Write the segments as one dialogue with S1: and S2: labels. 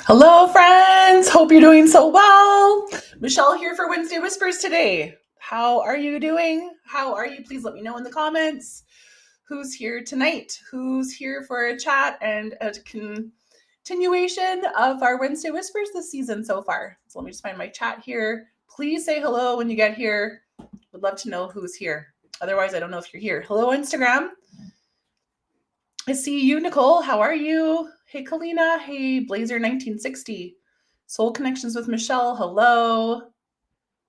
S1: Hello, friends. Hope you're doing so well. Michelle here for Wednesday Whispers today. How are you doing? How are you? Please let me know in the comments. Who's here tonight? Who's here for a chat and a continuation of our Wednesday Whispers this season so far? So let me just find my chat here. Please say hello when you get here. Would love to know who's here. Otherwise, I don't know if you're here. Hello, Instagram. I see you, Nicole. How are you? Hey, Kalina. Hey, Blazer1960. Soul Connections with Michelle. Hello.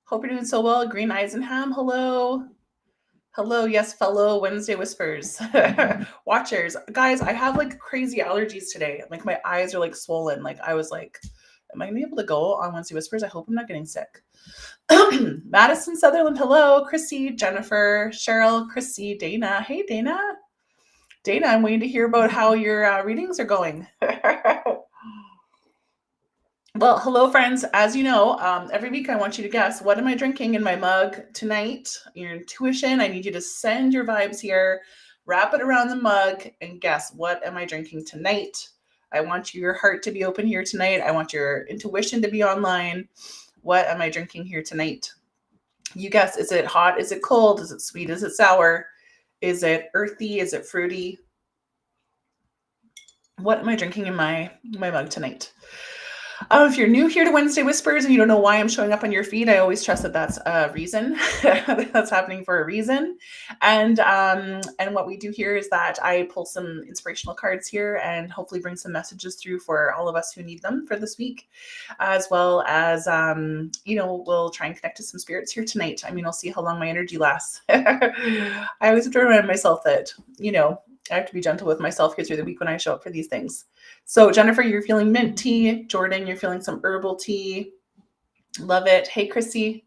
S1: Hope you're doing so well. Green Eisenham. Hello. Hello. Yes, fellow Wednesday Whispers. Watchers. Guys, I have like crazy allergies today. Like my eyes are like swollen. Like I was like, am I going to be able to go on Wednesday Whispers? I hope I'm not getting sick. Madison Sutherland. Hello. Chrissy, Jennifer, Cheryl, Chrissy, Dana. Hey, Dana. Dana, I'm waiting to hear about how your readings are going. Well, hello, friends. As you know, every week I want you to guess, what am I drinking in my mug tonight? Your intuition, I need you to send your vibes here, wrap it around the mug, and guess, what am I drinking tonight? I want your heart to be open here tonight. I want your intuition to be online. What am I drinking here tonight? You guess, is it hot? Is it cold? Is it sweet? Is it sour? Is it earthy? Is it fruity? What am I drinking in my mug tonight? If you're new here to Wednesday Whispers and you don't know why I'm showing up on your feed, I always trust that that's a reason. That's happening for a reason. And what we do here is that I pull some inspirational cards here and hopefully bring some messages through for all of us who need them for this week, as well as, we'll try and connect to some spirits here tonight. I mean, I'll see how long my energy lasts. I always have to remind myself that, I have to be gentle with myself here through the week when I show up for these things. So Jennifer, you're feeling mint tea. Jordan, you're feeling some herbal tea. Love it. Hey, Chrissy.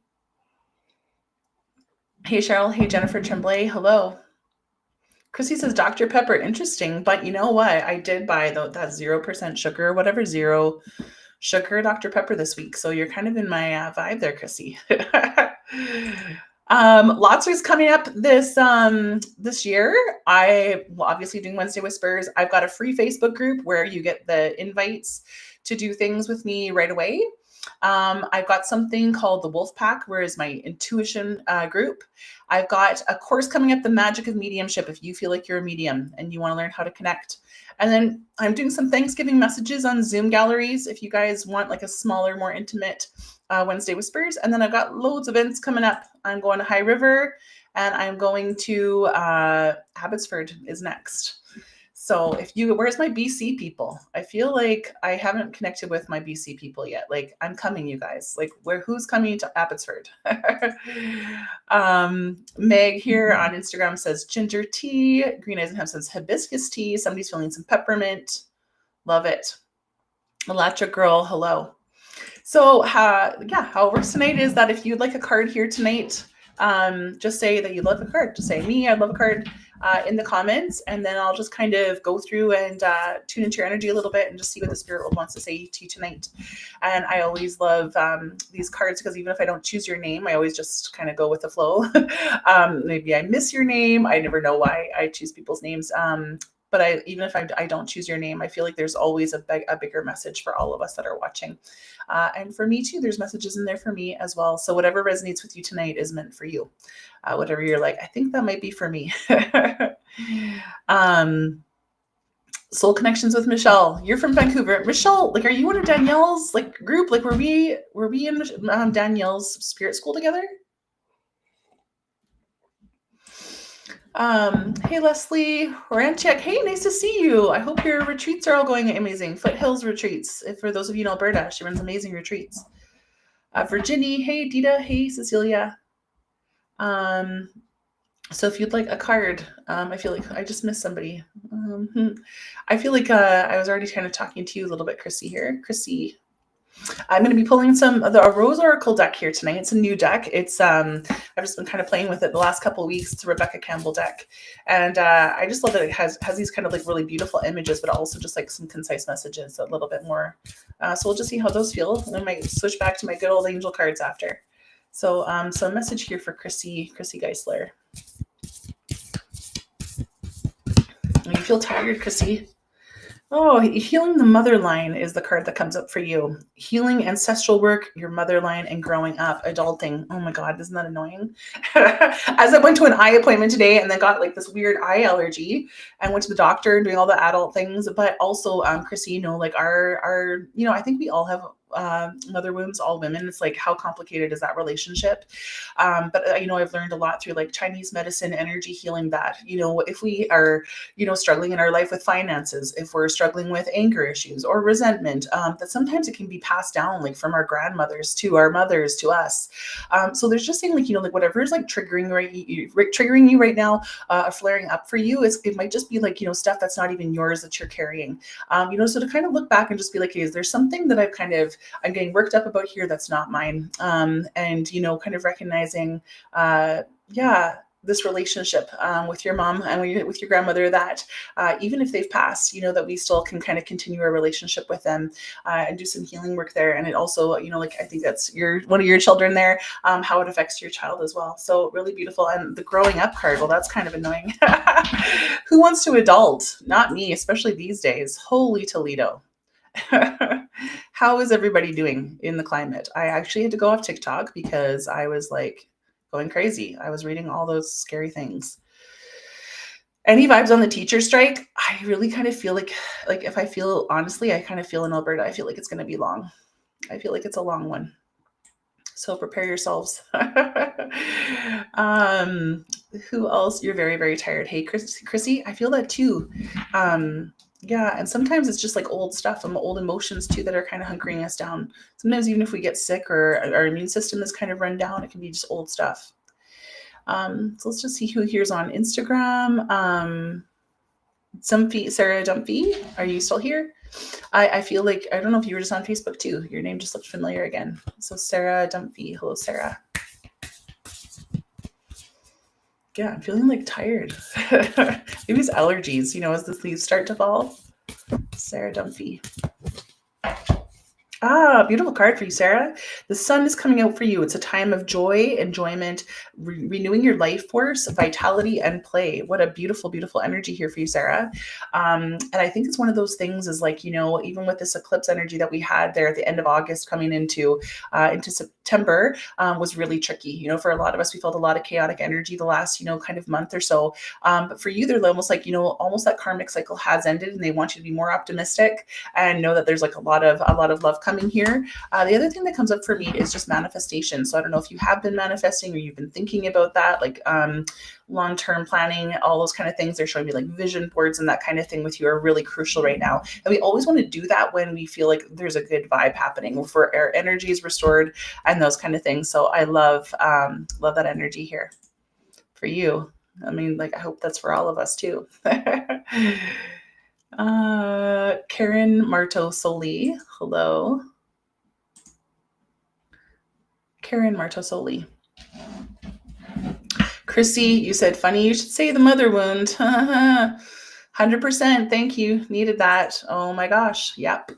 S1: Hey, Cheryl. Hey, Jennifer Tremblay. Hello. Chrissy says, Dr. Pepper, interesting. But you know what? I did buy that 0% sugar, whatever, zero sugar Dr. Pepper this week. So you're kind of in my vibe there, Chrissy. Lots is coming up this year. I will obviously doing Wednesday Whispers. I've got a free Facebook group where you get the invites to do things with me right away. I've got something called the Wolf Pack, where is my intuition group. I've got a course coming up, the Magic of Mediumship, if you feel like you're a medium and you want to learn how to connect. And then I'm doing some Thanksgiving messages on Zoom galleries if you guys want like a smaller, more intimate Wednesday Whispers. And then I've got loads of events coming up. I'm going to High River and I'm going to Abbotsford is next. So where's my BC people? I feel like I haven't connected with my BC people yet. Like I'm coming, you guys. Like who's coming to Abbotsford? Meg here on Instagram says ginger tea. Green Eisenham says hibiscus tea. Somebody's feeling some peppermint. Love it. Electric girl, hello. So how it works tonight is that if you'd like a card here tonight, just say that you love a card. Just say me, I love a card in the comments, and then I'll just kind of go through and tune into your energy a little bit and just see what the spirit world wants to say to you tonight. And I always love these cards because even if I don't choose your name, I always just kind of go with the flow. Maybe I miss your name. I never know why I choose people's names. But even if I don't choose your name, I feel like there's always a bigger message for all of us that are watching. And for me too, there's messages in there for me as well. So whatever resonates with you tonight is meant for you. Whatever you're like, I think that might be for me. Soul Connections with Michelle. You're from Vancouver. Michelle, like, are you in a Danielle's like group? Like, were we in Danielle's spirit school together? Hey, Leslie Ranchek. Hey, nice to see you. I hope your retreats are all going amazing. Foothills Retreats. For those of you in Alberta, she runs amazing retreats. Virginia. Hey, Dita. Hey, Cecilia. So if you'd like a card, I feel like I just missed somebody. I feel like I was already kind of talking to you a little bit, Chrissy here. Chrissy. I'm going to be pulling a Rose Oracle deck here tonight. It's a new deck. It's I've just been kind of playing with it the last couple of weeks. It's a Rebecca Campbell deck, and I just love that it has these kind of like really beautiful images, but also just like some concise messages, a little bit more. So we'll just see how those feel, and I might switch back to my good old angel cards after. So so a message here for Chrissy Geisler. You feel tired, Chrissy? Oh, healing the mother line is the card that comes up for you. Healing ancestral work, your mother line, and growing up, adulting. Oh my God, isn't that annoying? As I went to an eye appointment today and then got like this weird eye allergy and went to the doctor and doing all the adult things, but also, Chrissy, like our, I think we all have mother wounds, all women. It's like, how complicated is that relationship? But I've learned a lot through like Chinese medicine, energy healing that, if we are, struggling in our life with finances, if we're struggling with anger issues or resentment, that sometimes it can be passed down like from our grandmothers to our mothers to us. So there's just saying like, like whatever is like triggering you right now, flaring up for you, it might just be like, stuff that's not even yours that you're carrying. So to kind of look back and just be like, hey, is there something that I'm getting worked up about here that's not mine? And, kind of recognizing, this relationship with your mom and with your grandmother, that even if they've passed, that we still can kind of continue our relationship with them and do some healing work there. And it also, like, I think that's one of your children there, how it affects your child as well. So really beautiful. And the growing up card, well, that's kind of annoying. Who wants to adult? Not me, especially these days. Holy Toledo. How is everybody doing in the climate? I actually had to go off TikTok because I was like going crazy. I was reading all those scary things. Any vibes on the teacher strike? I really kind of feel like if I feel, honestly, I kind of feel in Alberta, I feel like it's going to be long. I feel like it's a long one. So prepare yourselves. Who else? You're very, very tired. Hey, Chrissy, I feel that too. Yeah, and sometimes it's just like old stuff and old emotions too that are kind of hunkering us down. Sometimes even if we get sick or our immune system is kind of run down, it can be just old stuff. So let's just see who here's on Instagram. Sarah Dumpy, are you still here? I feel like, I don't know if you were just on Facebook too. Your name just looked familiar again. So Sarah Dumpy, hello Sarah. Yeah, I'm feeling like tired. Maybe it's allergies, as the leaves start to fall. Sarah Dumpy. Beautiful card for you, Sarah. The sun is coming out for you. It's a time of joy, enjoyment, renewing your life force, vitality, and play. What a beautiful, beautiful energy here for you, Sarah. And I think it's one of those things is like, even with this eclipse energy that we had there at the end of August coming into September was really tricky. For a lot of us, we felt a lot of chaotic energy the last, kind of month or so. But for you, they're almost like, almost that karmic cycle has ended and they want you to be more optimistic and know that there's like a lot of love coming here. The other thing that comes up for me is just manifestation. So I don't know if you have been manifesting or you've been thinking about that, like long-term planning, all those kind of things. They're showing me like vision boards and that kind of thing with you are really crucial right now. And we always want to do that when we feel like there's a good vibe happening, for our energy is restored and those kind of things. So I love that energy here for you. I mean, like, I hope that's for all of us too. Karen Marto Soli, hello. Karen Marto Soli. Chrissy, you said funny. You should say the mother wound. 100%. Thank you. Needed that. Oh my gosh. Yep.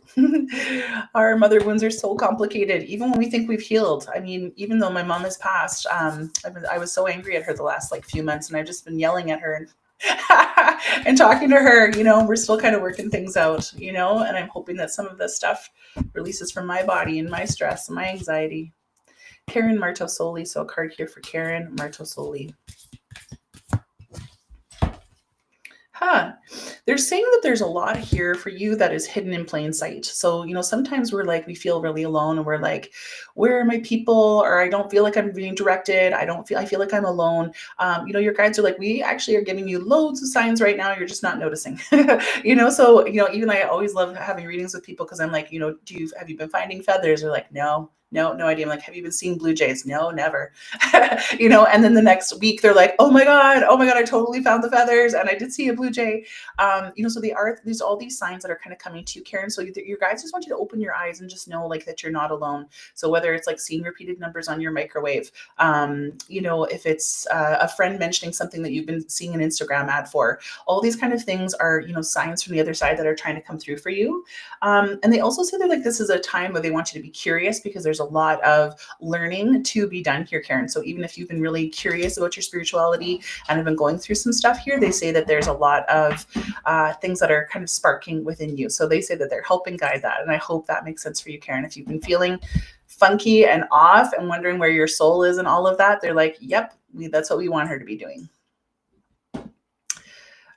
S1: Our mother wounds are so complicated, even when we think we've healed. I mean, even though my mom has passed, I was so angry at her the last like few months, and I've just been yelling at her and talking to her. We're still kind of working things out, and I'm hoping that some of this stuff releases from my body and my stress and my anxiety. Karen Martosoli. So a card here for Karen Martosoli. They're saying that there's a lot here for you that is hidden in plain sight. So, sometimes we feel really alone and we're like, where are my people? Or I don't feel like I'm being directed. I feel like I'm alone. Your guides are like, we actually are giving you loads of signs right now. You're just not noticing, so, even I always love having readings with people because I'm like, have you been finding feathers? Or like, no idea. I'm like, have you been seeing blue jays? No, never. And then the next week they're like, oh my God, I totally found the feathers and I did see a blue jay. So there's all these signs that are kind of coming to you, Karen. So your guides just want you to open your eyes and just know like that you're not alone. So whether it's like seeing repeated numbers on your microwave, if it's a friend mentioning something that you've been seeing an Instagram ad for, all these kind of things are, signs from the other side that are trying to come through for you. And they also say that like this is a time where they want you to be curious because there's there's a lot of learning to be done here, Karen. So even if you've been really curious about your spirituality and have been going through some stuff here, they say that there's a lot of things that are kind of sparking within you. So they say that they're helping guide that. And I hope that makes sense for you, Karen. If you've been feeling funky and off and wondering where your soul is and all of that, they're like, yep, that's what we want her to be doing.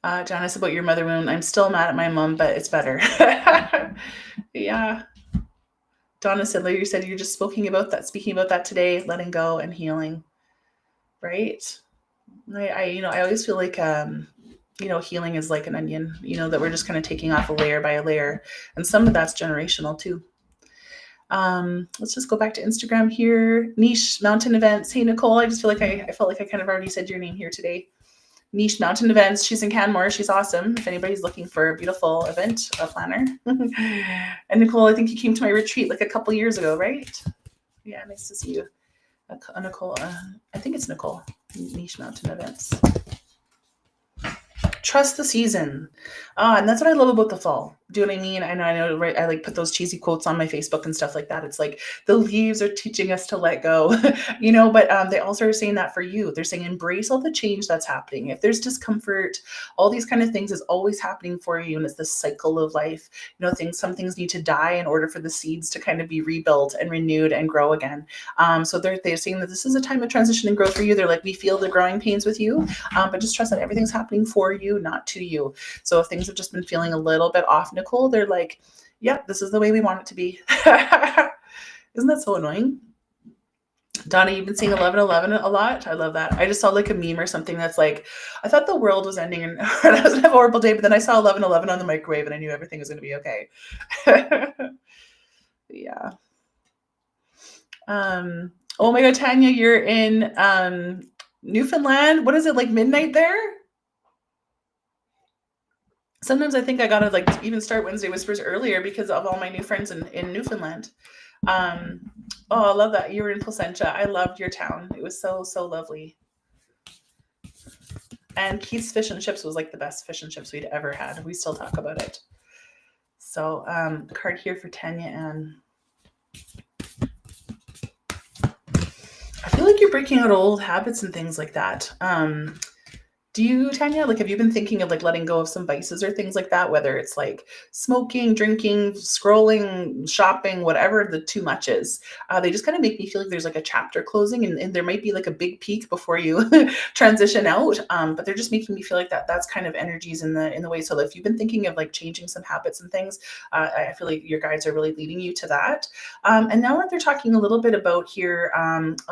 S1: Janice, about your mother wound, I'm still mad at my mom, but it's better. Yeah. Donna Sidler, you said you're just speaking about that today, letting go and healing, right? I always feel like, healing is like an onion, that we're just kind of taking off a layer by a layer. And some of that's generational too. Let's just go back to Instagram here. Niche Mountain Events. Hey, Nicole, I just feel like I felt like I kind of already said your name here today. Niche Mountain Events. She's in Canmore. She's awesome. If anybody's looking for a beautiful event planner. And Nicole, I think you came to my retreat like a couple years ago, right? Yeah, nice to see you. Nicole, I think it's Nicole. Niche Mountain Events. Trust the season. And that's what I love about the fall. Do you know what I mean? I know, right? I like put those cheesy quotes on my Facebook and stuff like that. It's like the leaves are teaching us to let go, but they also are saying that for you. They're saying embrace all the change that's happening. If there's discomfort, all these kind of things is always happening for you. And it's this cycle of life. Some things need to die in order for the seeds to kind of be rebuilt and renewed and grow again. So they're saying that this is a time of transition and growth for you. They're like, we feel the growing pains with you, but just trust that everything's happening for you, not to you. So if things have just been feeling a little bit off, Nicole, they're like, yep, this is the way we want it to be. Isn't that so annoying? Donna, you've been seeing 11/11 a lot. I love that. I just saw like a meme or something that's like, I thought the world was ending and I was gonna have a horrible day, but then I saw 11/11 on the microwave and I knew everything was going to be okay. Yeah. Oh my God, Tanya, you're in Newfoundland. What is it, like midnight there? Sometimes I think I gotta like even start Wednesday Whispers earlier because of all my new friends in Newfoundland. Oh, I love that. You were in Placentia. I loved your town. It was so, so lovely. And Keith's fish and chips was like the best fish and chips we'd ever had. We still talk about it. So card here for Tanya Ann. I feel like you're breaking out old habits and things like that. Do you, Tanya, like, have you been thinking of like letting go of some vices or things like that, whether it's like smoking, drinking, scrolling, shopping, whatever the too much is? They just kind of make me feel like there's like a chapter closing and there might be like a big peak before you transition out. But they're just making me feel like that's kind of energies in the way. So if you've been thinking of like changing some habits and things, I feel like your guides are really leading you to that. And now that they're talking a little bit about here,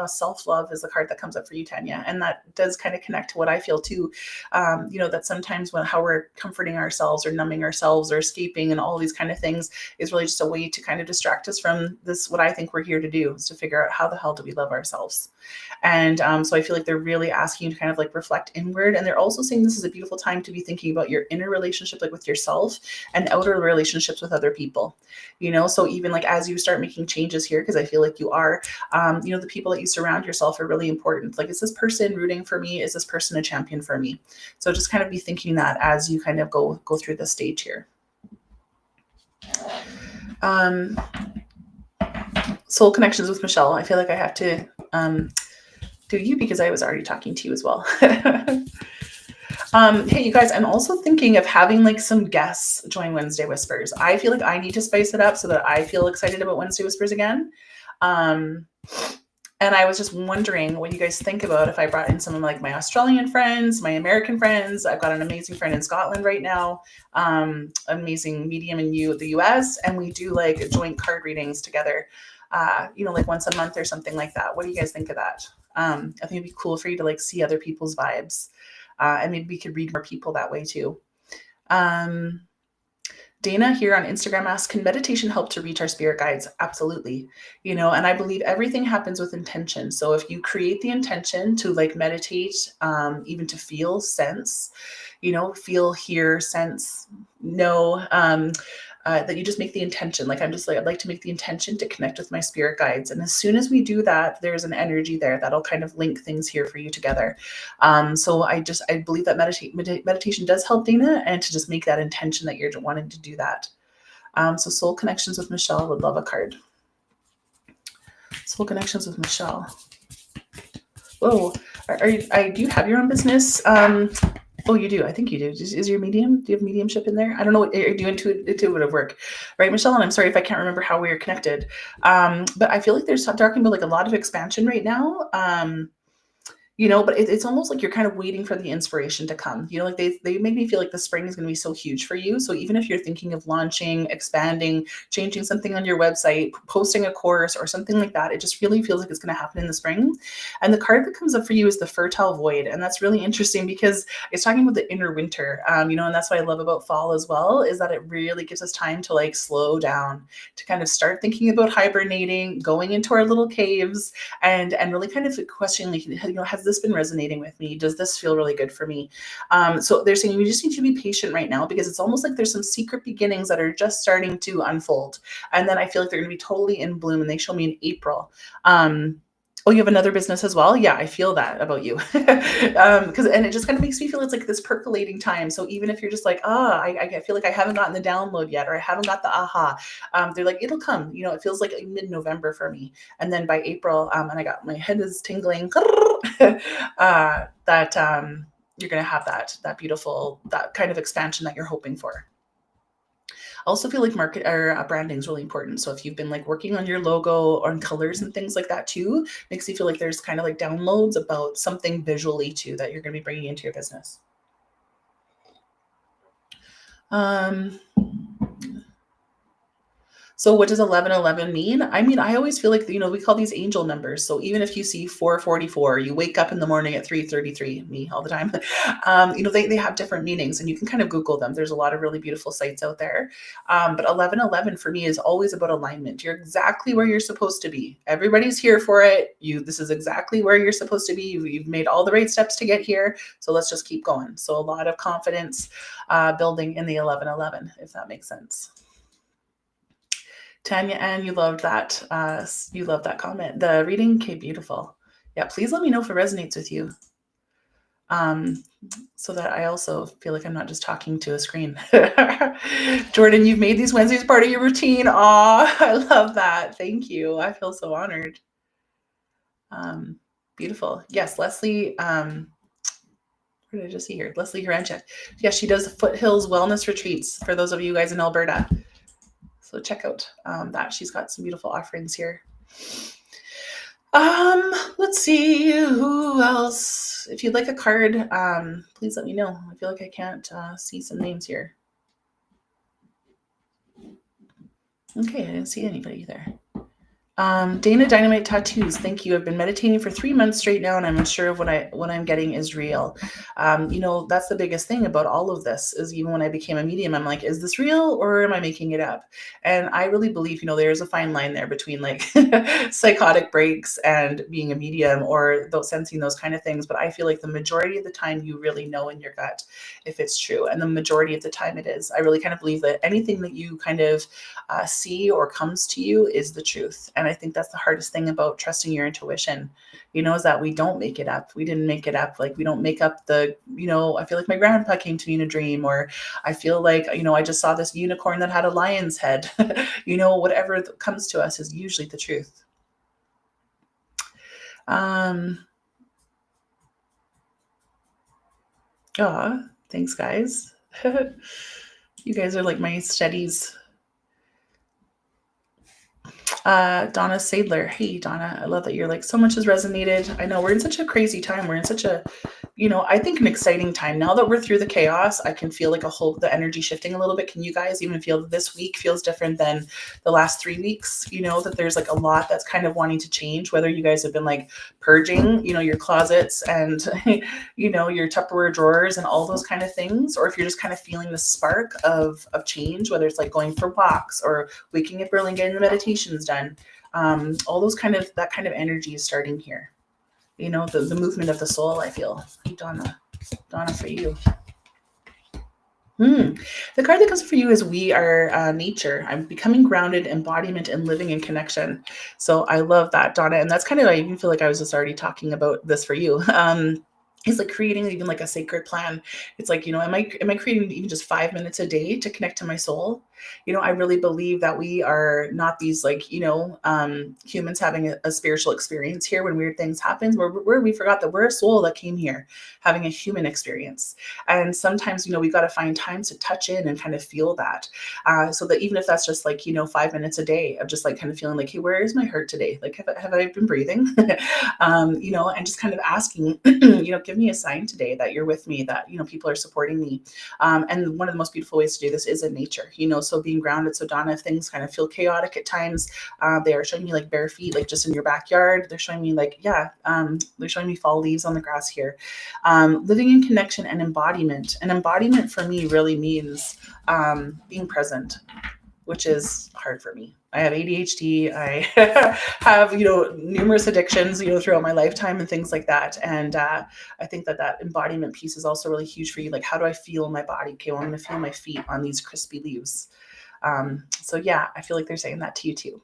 S1: self-love is the card that comes up for you, Tanya. And that does kind of connect to what I feel too. That sometimes how we're comforting ourselves or numbing ourselves or escaping and all these kind of things is really just a way to kind of distract us from this. What I think we're here to do is to figure out how the hell do we love ourselves. And so I feel like they're really asking you to kind of like reflect inward. And they're also saying this is a beautiful time to be thinking about your inner relationship, like with yourself, and outer relationships with other people, so even like as you start making changes here, because I feel like you are, the people that you surround yourself are really important. Like, is this person rooting for me? Is this person a champion for me? So just kind of be thinking that as you kind of go through this stage here. Soul connections with Michelle. I feel like I have to do you because I was already talking to you as well. Hey, you guys, I'm also thinking of having like some guests join Wednesday Whispers. I feel like I need to spice it up so that I feel excited about Wednesday Whispers again. And I was just wondering what you guys think about if I brought in some of like my Australian friends, my American friends. I've got an amazing friend in Scotland right now, amazing medium in the US, and we do like joint card readings together, like once a month or something like that. What do you guys think of that? I think it'd be cool for you to like see other people's vibes, and maybe we could read more people that way too. Dana here on Instagram asks, can meditation help to reach our spirit guides? Absolutely. And I believe everything happens with intention. So if you create the intention to like meditate, even to feel, sense, feel, hear, sense, know, that you just make the intention. Like, I'd like to make the intention to connect with my spirit guides. And as soon as we do that, there's an energy there that'll kind of link things here for you together. So I believe that meditation does help, Dana, and to just make that intention that you're wanting to do that. So soul connections with Michelle, would love a card. Soul connections with Michelle. Whoa, do you have your own business? Oh, you do. I think you do. Is your medium? Do you have mediumship in there? I don't know. Are you intuitive work, right, Michelle? And I'm sorry if I can't remember how we are connected. But I feel like there's talking about like a lot of expansion right now. But it's almost like you're kind of waiting for the inspiration to come. Like they make me feel like the spring is going to be so huge for you. So even if you're thinking of launching, expanding, changing something on your website, posting a course or something like that, it just really feels like it's going to happen in the spring. And the card that comes up for you is the fertile void. And that's really interesting because it's talking about the inner winter, and that's what I love about fall as well, is that it really gives us time to like slow down, to kind of start thinking about hibernating, going into our little caves, and really kind of questioning, like, has this been resonating with me? Does this feel really good for me? So they're saying we just need to be patient right now because it's almost like there's some secret beginnings that are just starting to unfold. And then I feel like they're going to be totally in bloom, and they show me in April. Oh, you have another business as well? Yeah, I feel that about you. And it just kind of makes me feel it's like this percolating time. So even if you're just like, I feel like I haven't gotten the download yet, or I haven't got the aha, they're like, it'll come. It feels like mid-November for me. And then by April, and my head is tingling, that you're going to have that beautiful, that kind of expansion that you're hoping for. I also feel like market or branding is really important. So if you've been like working on your logo or on colors and things like that too, makes you feel like there's kind of like downloads about something visually too that you're going to be bringing into your business. So what does 1111 mean? I mean, I always feel like, we call these angel numbers. So even if you see 444, you wake up in the morning at 3:33, me all the time, they have different meanings, and you can kind of Google them. There's a lot of really beautiful sites out there. But 1111 for me is always about alignment. You're exactly where you're supposed to be. Everybody's here for it. This is exactly where you're supposed to be. You've made all the right steps to get here. So let's just keep going. So a lot of confidence building in the 1111, if that makes sense. Tanya Ann, you loved that. You loved that comment. The reading came beautiful. Yeah, please let me know if it resonates with you. So that I also feel like I'm not just talking to a screen. Jordan, you've made these Wednesdays part of your routine. Aw, I love that. Thank you. I feel so honored. Beautiful. Yes, Leslie. Where did I just see here? Leslie Huranchek. Yes, she does Foothills Wellness Retreats for those of you guys in Alberta. So check out that. She's got some beautiful offerings here. Let's see who else. If you'd like a card, please let me know. I feel like I can't see some names here. Okay, I didn't see anybody there. Dana Dynamite Tattoos, thank you. I've been meditating for 3 months straight now, and I'm unsure of what I'm getting is real. That's the biggest thing about all of this, is even when I became a medium, I'm like, is this real or am I making it up? And I really believe, there's a fine line there between like psychotic breaks and being a medium, or sensing those kind of things. But I feel like the majority of the time you really know in your gut if it's true. And the majority of the time it is. I really kind of believe that anything that you kind of see or comes to you is the truth. And I think that's the hardest thing about trusting your intuition, is that we don't make it up. We didn't make it up. Like, we don't make up I feel like my grandpa came to me in a dream, or I feel like, I just saw this unicorn that had a lion's head. Whatever comes to us is usually the truth. Thanks, guys. You guys are like my steadies. Donna Sadler. Hey, Donna, I love that you're like, so much has resonated. I know we're in such a crazy time. We're in such a, I think an exciting time. Now that we're through the chaos, I can feel like the energy shifting a little bit. Can you guys even feel that this week feels different than the last 3 weeks? That there's like a lot that's kind of wanting to change, whether you guys have been like purging, your closets and, your Tupperware drawers and all those kind of things, or if you're just kind of feeling the spark of change, whether it's like going for walks or waking up early and getting the meditations done. All those that kind of energy is starting here. The movement of the soul, I feel. Donna, for you. The card that comes for you is We Are Nature. I'm becoming grounded, embodiment, and living in connection. So I love that, Donna. And that's kind of, I even feel like I was just already talking about this for you. It's like creating even like a sacred plan. It's like, am I creating even just 5 minutes a day to connect to my soul? I really believe that we are not these like, humans having a spiritual experience here when weird things happen, where we forgot that we're a soul that came here having a human experience. And sometimes, we got to find times to touch in and kind of feel that. So that even if that's just like, 5 minutes a day of just like kind of feeling like, hey, where is my heart today? Like, have I been breathing? And just kind of asking, give me a sign today that you're with me, that, people are supporting me. And one of the most beautiful ways to do this is in nature, so being grounded. So Donna, if things kind of feel chaotic at times, they are showing me like bare feet, like just in your backyard. They're showing me like, they're showing me fall leaves on the grass here. Living in connection and embodiment. And embodiment for me really means being present, which is hard for me. I have ADHD. I have, numerous addictions, throughout my lifetime and things like that. And I think that embodiment piece is also really huge for you. Like, how do I feel in my body? Okay, well, I'm going to feel my feet on these crispy leaves. So yeah, I feel like they're saying that to you too.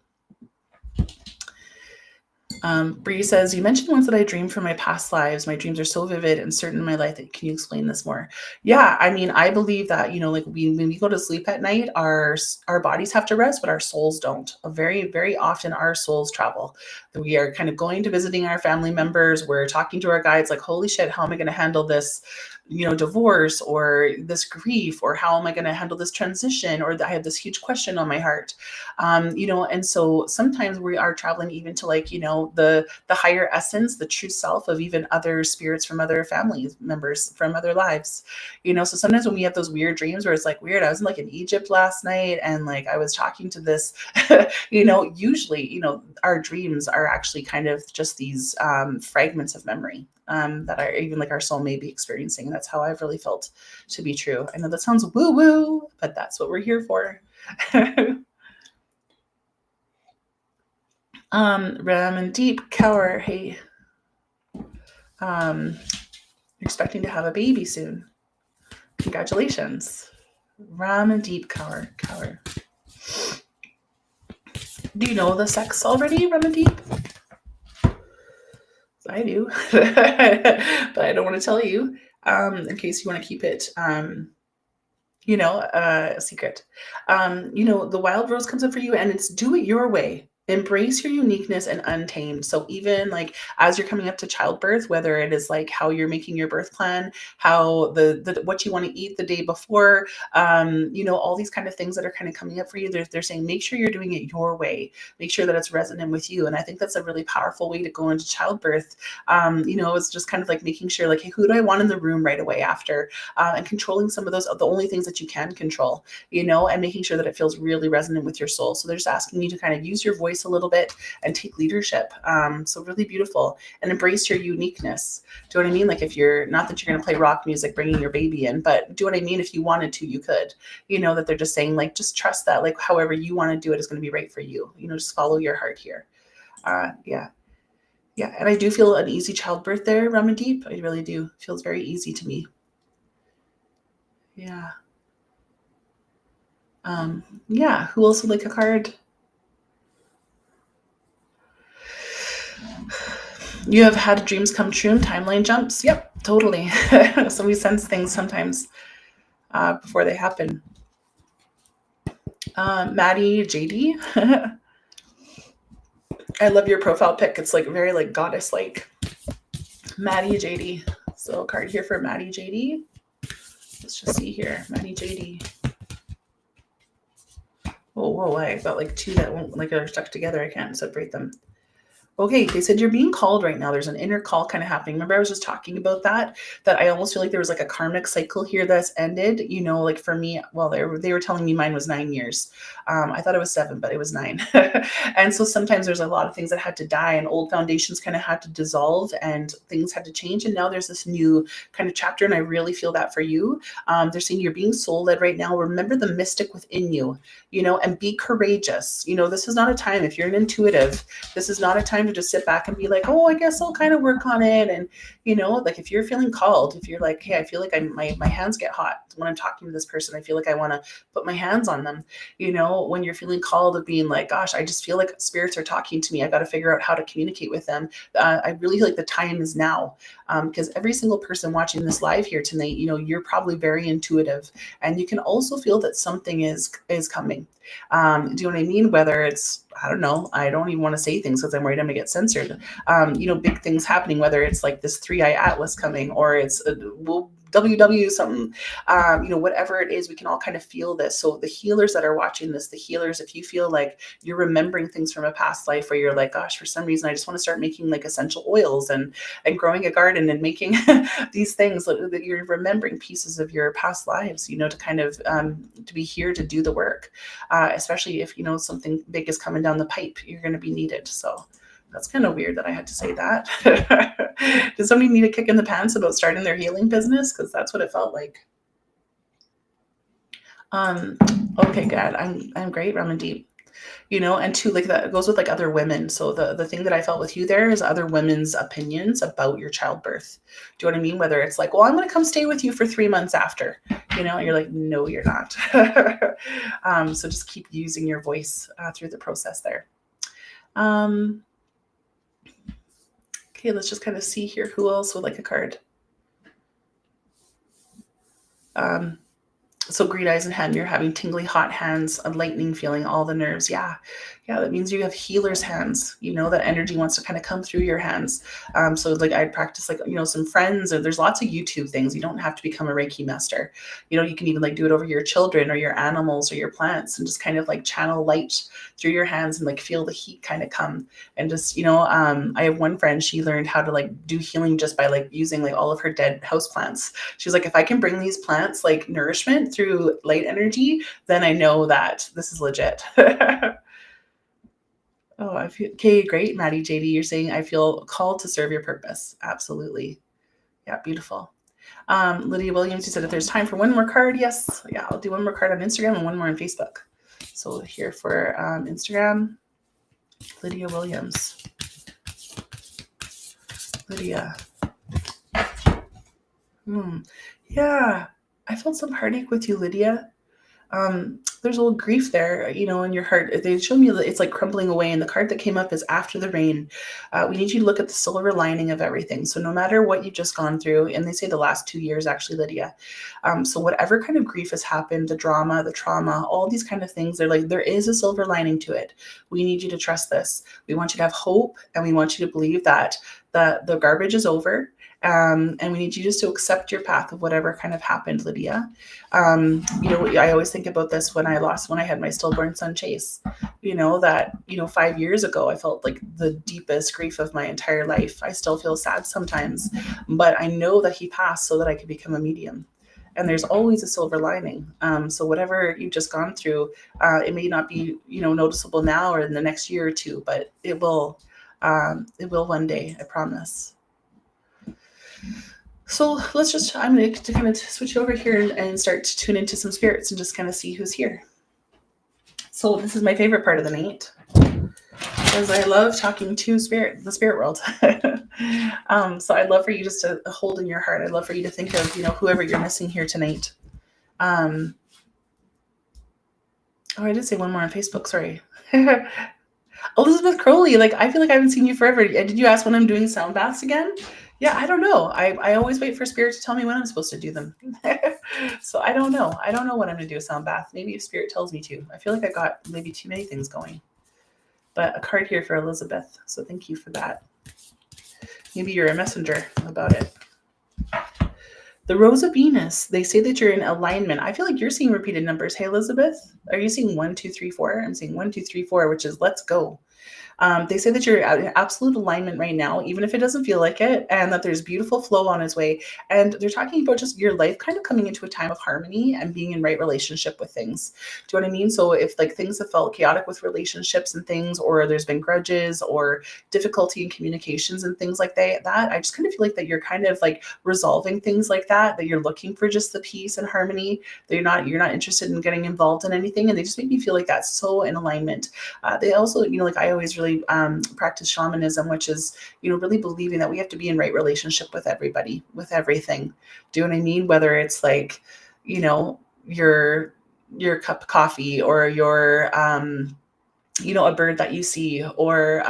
S1: Bree says, you mentioned once that I dream from my past lives. My dreams are so vivid and certain in my life. Can you explain this more? Yeah, I mean, I believe that, like when we go to sleep at night, our bodies have to rest, but our souls don't. Very, very often our souls travel. We are kind of going to visiting our family members. We're talking to our guides like, holy shit, how am I going to handle this, divorce or this grief, or how am I going to handle this transition? Or I have this huge question on my heart. And so sometimes we are traveling even to like, the higher essence, the true self of even other spirits from other family members from other lives. So sometimes when we have those weird dreams where it's like weird, I was like in Egypt last night and like I was talking to this, usually, our dreams are actually kind of just these fragments of memory that are even like our soul may be experiencing. That's how I've really felt to be true. I know that sounds woo woo, but that's what we're here for. Ramandeep Kaur, hey, expecting to have a baby soon. Congratulations. Ramandeep Kaur. Do you know the sex already, Ramandeep? I do, but I don't want to tell you in case you want to keep it, a secret. The wild rose comes up for you and it's do it your way. Embrace your uniqueness and untamed. So even like as you're coming up to childbirth, whether it is like how you're making your birth plan, how the what you want to eat the day before, all these kind of things that are kind of coming up for you, they're saying make sure you're doing it your way. Make sure that it's resonant with you. And I think that's a really powerful way to go into childbirth. It's just kind of like making sure like, hey, who do I want in the room right away after? And controlling some of those, the only things that you can control, and making sure that it feels really resonant with your soul. So they're just asking you to kind of use your voice a little bit and take leadership. So really beautiful, and embrace your uniqueness. Do you know what I mean? Like if you're not that you're going to play rock music, bringing your baby in, but do what I mean? If you wanted to, you could, that they're just saying like, just trust that like however you want to do it is going to be right for you. Just follow your heart here. Yeah. And I do feel an easy childbirth there, Ramandeep. I really do. It feels very easy to me. Yeah. Who else would like a card? You have had dreams come true and timeline jumps? Yep, totally. So we sense things sometimes before they happen. Maddie JD. I love your profile pic. It's like very like goddess like. Maddie JD. So a card here for Maddie JD. Let's just see here. Maddie JD. Whoa, I got like two that won't like are stuck together. I can't separate them. Okay, they said you're being called right now. There's an inner call kind of happening. Remember, I was just talking about that I almost feel like there was like a karmic cycle here that's ended. Like for me, well, they were telling me mine was 9 years. I thought it was 7, but it was 9. And so sometimes there's a lot of things that had to die and old foundations kind of had to dissolve and things had to change. And now there's this new kind of chapter. And I really feel that for you. They're saying you're being soul led right now. Remember the mystic within you, and be courageous. This is not a time, if you're an intuitive, this is not a time time to just sit back and be like, oh, I guess I'll kind of work on it. And, like if you're feeling called, if you're like, hey, I feel like my hands get hot when I'm talking to this person, I feel like I want to put my hands on them. When you're feeling called of being like, gosh, I just feel like spirits are talking to me. I got to figure out how to communicate with them. I really feel like the time is now, because every single person watching this live here tonight, you're probably very intuitive, and you can also feel that something is coming. Do you know what I mean? Whether it's, I don't know, I don't even want to say things because I'm worried I'm going to get censored. Big things happening, whether it's like this 3-eye atlas coming, or it's WW something, whatever it is, we can all kind of feel this. So the healers that are watching this, the healers, if you feel like you're remembering things from a past life where you're like, gosh, for some reason, I just want to start making like essential oils and growing a garden and making these things, that you're remembering pieces of your past lives, to kind of, to be here to do the work, especially if, something big is coming down the pipe, you're going to be needed. So that's kind of weird that I had to say that. Does somebody need a kick in the pants about starting their healing business? Because that's what it felt like. Okay, good. I'm great, Ramandeep. And too, like that goes with like other women. So the thing that I felt with you there is other women's opinions about your childbirth. Do you know what I mean? Whether it's like, well, I'm going to come stay with you for 3 months after, and you're like, no, you're not. So just keep using your voice through the process there. Okay, let's just kind of see here who else would like a card. So green eyes and hem, you're having tingly hot hands, a lightning feeling, all the nerves. Yeah, that means you have healer's hands. That energy wants to kind of come through your hands. So like I'd practice like, some friends, and there's lots of YouTube things. You don't have to become a Reiki master. You can even like do it over your children or your animals or your plants, and just kind of like channel light through your hands and like feel the heat kind of come. And just, I have one friend, she learned how to like do healing just by like using like all of her dead house plants. She's like, if I can bring these plants like nourishment through light energy, then I know that this is legit. Oh, I feel okay. Great, Maddie JD. You're saying I feel called to serve your purpose. Absolutely. Yeah, beautiful. Lydia Williams, you said if there's time for one more card, yes. Yeah, I'll do one more card on Instagram and one more on Facebook. So here for Instagram, Lydia Williams. Lydia. Yeah, I felt some heartache with you, Lydia. There's a little grief there, in your heart. They show me that it's like crumbling away, and the card that came up is after the rain. We need you to look at the silver lining of everything. So no matter what you've just gone through, and they say the last 2 years, actually, Lydia. So whatever kind of grief has happened, the drama, the trauma, all these kind of things, they're like, there is a silver lining to it. We need you to trust this. We want you to have hope, and we want you to believe that the garbage is over. And we need you just to accept your path of whatever kind of happened, Lydia. I always think about this when I had my stillborn son, Chase, that, 5 years ago, I felt like the deepest grief of my entire life. I still feel sad sometimes, but I know that he passed so that I could become a medium. And there's always a silver lining. So whatever you've just gone through, it may not be, noticeable now or in the next year or two, but it will one day, I promise. So I'm going to kind of switch over here and start to tune into some spirits and just kind of see who's here. So this is my favorite part of the night, because I love talking to the spirit world. So I'd love for you just to hold in your heart. I'd love for you to think of, whoever you're missing here tonight. Oh, I did say one more on Facebook. Sorry. Elizabeth Crowley, I feel like I haven't seen you forever. Did you ask when I'm doing sound baths again? Yeah, I don't know. I always wait for spirit to tell me when I'm supposed to do them. So I don't know. I don't know when I'm going to do a sound bath. Maybe if spirit tells me to. I feel like I got maybe too many things going. But a card here for Elizabeth. So thank you for that. Maybe you're a messenger about it. The Rose of Venus. They say that you're in alignment. I feel like you're seeing repeated numbers. Hey, Elizabeth, are you seeing 1, 2, 3, 4? I'm seeing 1, 2, 3, 4, which is let's go. They say that you're in absolute alignment right now, even if it doesn't feel like it, and that there's beautiful flow on its way. And they're talking about just your life kind of coming into a time of harmony and being in right relationship with things. Do you know what I mean? So if things have felt chaotic with relationships and things, or there's been grudges or difficulty in communications and things like that, I just kind of feel like that you're kind of resolving things like that you're looking for just the peace and harmony, that you're not interested in getting involved in anything. And they just make me feel like that's so in alignment. They also, I always really really practice shamanism, which is, really believing that we have to be in right relationship with everybody, with everything. Do you know what I mean? Whether it's like, your cup of coffee, or your, a bird that you see, or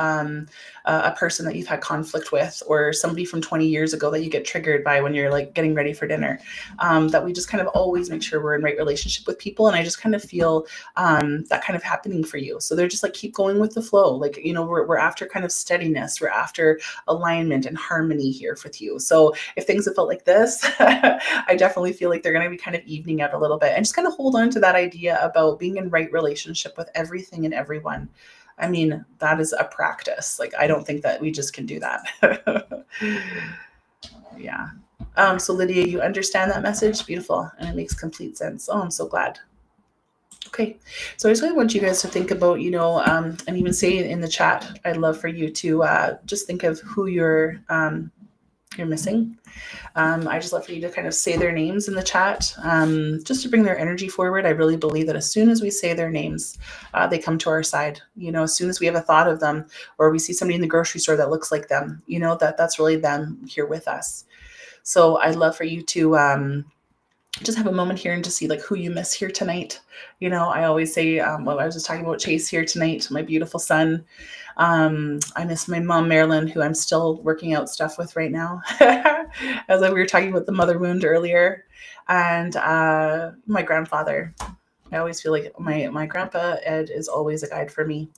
S1: a person that you've had conflict with, or somebody from 20 years ago that you get triggered by when you're like getting ready for dinner, that we just kind of always make sure we're in right relationship with people. And I just kind of feel that kind of happening for you. So they're just like, keep going with the flow. Like, we're after kind of steadiness. We're after alignment and harmony here with you. So if things have felt like this, I definitely feel like they're going to be kind of evening out a little bit, and just kind of hold on to that idea about being in right relationship with everything and everyone. I mean, that is a practice. Like, I don't think that we just can do that. Yeah. So Lydia, you understand that message? Beautiful. And it makes complete sense. Oh, I'm so glad. Okay. So I just really want you guys to think about, and even say in the chat, I'd love for you to just think of who you're missing. I just love for you to kind of say their names in the chat, just to bring their energy forward. I really believe that as soon as we say their names, they come to our side. As soon as we have a thought of them, or we see somebody in the grocery store that looks like them, that's really them here with us. So I'd love for you to just have a moment here and just see like who you miss here tonight. I always say, I was just talking about Chase here tonight, my beautiful son. I miss my mom, Marilyn, who I'm still working out stuff with right now. As we were talking about the mother wound earlier. And my grandfather. I always feel like my grandpa Ed is always a guide for me.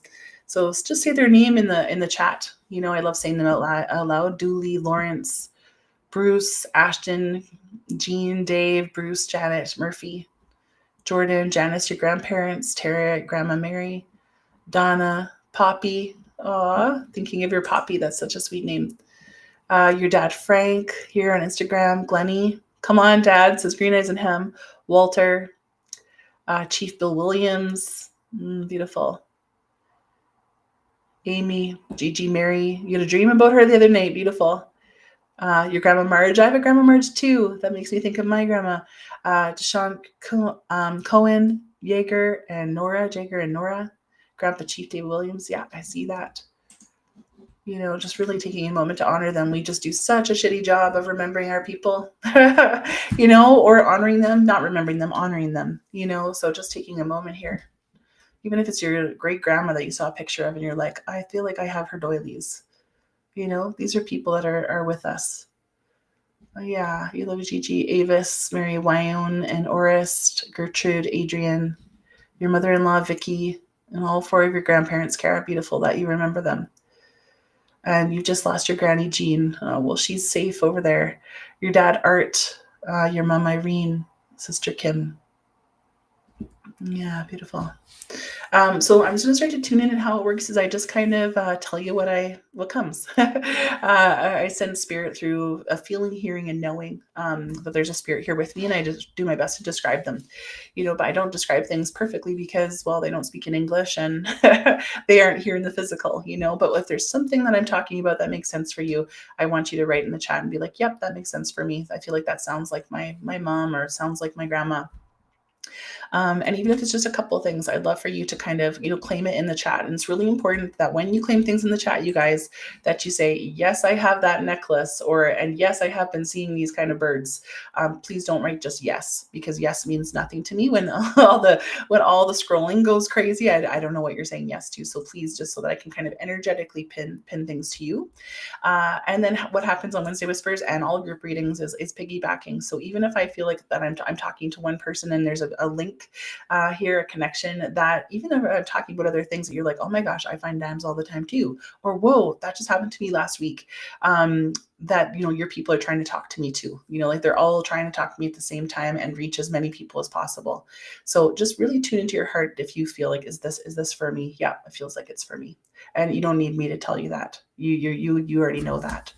S1: So just say their name in the chat. I love saying them out loud. Dooley, Lawrence, Bruce, Ashton, Jean, Dave, Bruce, Janet, Murphy, Jordan, Janice, your grandparents, Tara, Grandma Mary, Donna, Poppy. Aw, thinking of your Poppy. That's such a sweet name. Your dad, Frank, here on Instagram. Glennie, come on, Dad, says Green Eyes and Hem. Walter, Chief Bill Williams, beautiful. Amy, Gigi, Mary, you had a dream about her the other night. Beautiful. Your Grandma Marge. I have a Grandma Marge too. That makes me think of my grandma. Deshaun Cohen, Jaeger and Nora. Grandpa Chief Dave Williams. Yeah, I see that. Just really taking a moment to honor them. We just do such a shitty job of remembering our people, or honoring them, not remembering them, honoring them, so just taking a moment here. Even if it's your great grandma that you saw a picture of and you're like, I feel like I have her doilies. These are people that are with us. Yeah, you love Gigi, Avis, Mary Wyone, and Orist, Gertrude, Adrian, your mother-in-law, Vicky, and all four of your grandparents, Kara. Beautiful that you remember them. And you just lost your granny, Jean. Well, she's safe over there. Your dad, Art, your mom, Irene, sister, Kim. Yeah, beautiful. So I'm just going to start to tune in, and how it works is I just kind of tell you what comes. I send spirit through a feeling, hearing, and knowing that there's a spirit here with me, and I just do my best to describe them. But I don't describe things perfectly because, well, they don't speak in English and they aren't here in the physical, But if there's something that I'm talking about that makes sense for you, I want you to write in the chat and be like, yep, that makes sense for me. I feel like that sounds like my mom, or sounds like my grandma. And even if it's just a couple of things, I'd love for you to kind of, claim it in the chat. And it's really important that when you claim things in the chat, you guys, that you say, yes, I have that necklace, and yes, I have been seeing these kind of birds. Please don't write just yes, because yes means nothing to me when all the scrolling goes crazy. I don't know what you're saying yes to. So please, just so that I can kind of energetically pin things to you. And then what happens on Wednesday Whispers and all group readings is piggybacking. So even if I feel like that I'm talking to one person and there's a link here, a connection, that even if I'm talking about other things that you're like, oh my gosh, I find dams all the time too, or whoa, that just happened to me last week, that your people are trying to talk to me too, like they're all trying to talk to me at the same time and reach as many people as possible. So just really tune into your heart if you feel like, is this for me? Yeah, it feels like it's for me, and you don't need me to tell you that. You already know that.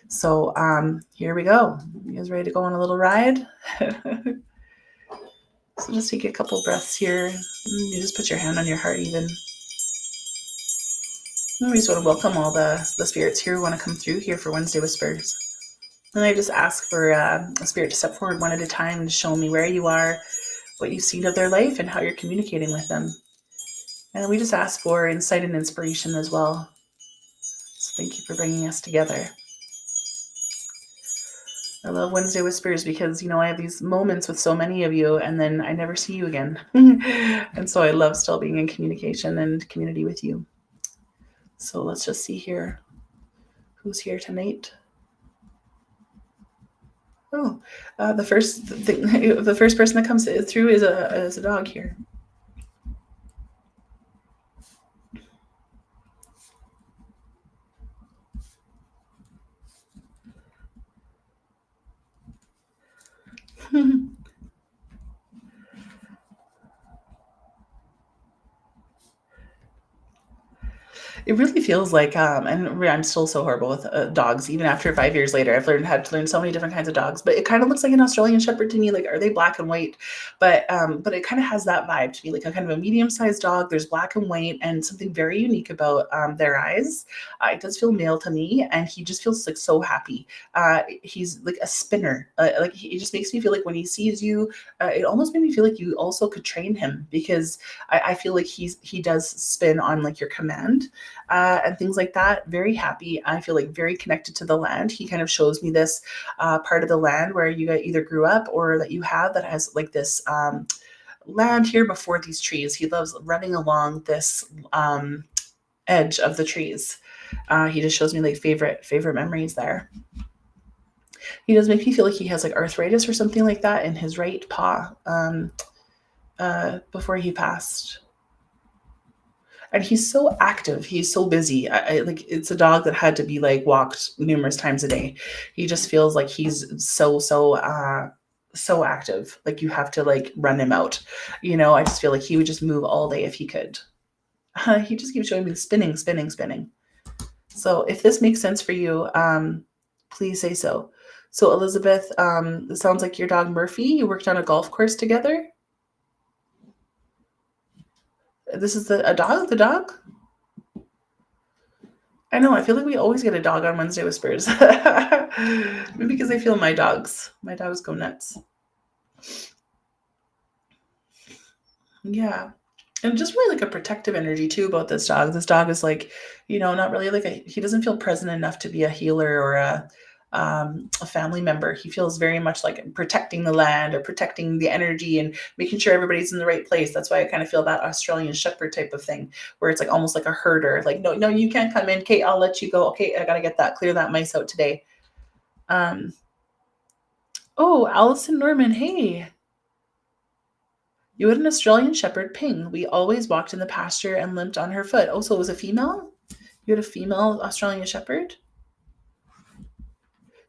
S1: So here we go. You guys ready to go on a little ride? So just take a couple breaths here. You just put your hand on your heart even. And we just want to welcome all the spirits here who want to come through here for Wednesday Whispers. And I just ask for a spirit to step forward one at a time and show me where you are, what you've seen of their life, and how you're communicating with them. And we just ask for insight and inspiration as well. So thank you for bringing us together. I love Wednesday Whispers because, I have these moments with so many of you and then I never see you again. And so I love still being in communication and community with you. So let's just see here. Who's here tonight? Oh, the first person that comes through is a dog here. It really feels like, and I'm still so horrible with dogs. Even after 5 years later, I've had to learn so many different kinds of dogs. But it kind of looks like an Australian Shepherd to me. Like, are they black and white? But it kind of has that vibe to me, like a kind of a medium-sized dog. There's black and white, and something very unique about their eyes. It does feel male to me, and he just feels like so happy. He's like a spinner. Like he just makes me feel like when he sees you, it almost made me feel like you also could train him because I feel like he does spin on like your command. And things like that. Very happy. I feel like very connected to the land. He kind of shows me this part of the land where you either grew up or that you have that has like this land here before these trees. He loves running along this edge of the trees. He just shows me like favorite memories there. He does make me feel like he has like arthritis or something like that in his right paw before he passed. And he's so active. He's so busy. Like it's a dog that had to be like walked numerous times a day. He just feels like he's so active. Like you have to like run him out. I just feel like he would just move all day if he could. He just keeps showing me spinning, spinning, spinning. So if this makes sense for you, please say so. So Elizabeth, it sounds like your dog Murphy, you worked on a golf course together. This is the dog? I know, I feel like we always get a dog on Wednesday Whispers. Maybe because I feel my dogs go nuts. Yeah. And just really like a protective energy too about this dog. This dog is like, not really like he doesn't feel present enough to be a healer or a family member. He feels very much like protecting the land or protecting the energy and making sure everybody's in the right place. That's why I kind of feel that Australian Shepherd type of thing, where it's like almost like a herder. Like, no, you can't come in. Okay, I'll let you go. Okay, I gotta clear that mice out today. Oh, Allison Norman, hey. You had an Australian Shepherd, Ping. We always walked in the pasture and limped on her foot. Oh, so it was a female? You had a female Australian Shepherd?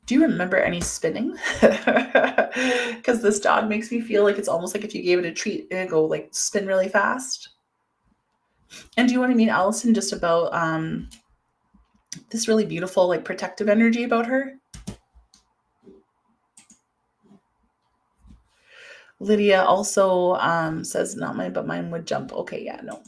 S1: Do you remember any spinning? Because this dog makes me feel like it's almost like if you gave it a treat, it'd go like spin really fast. And do you want to meet Allison just about this really beautiful, like protective energy about her? Lydia also says, not mine, but mine would jump. Okay, yeah, no.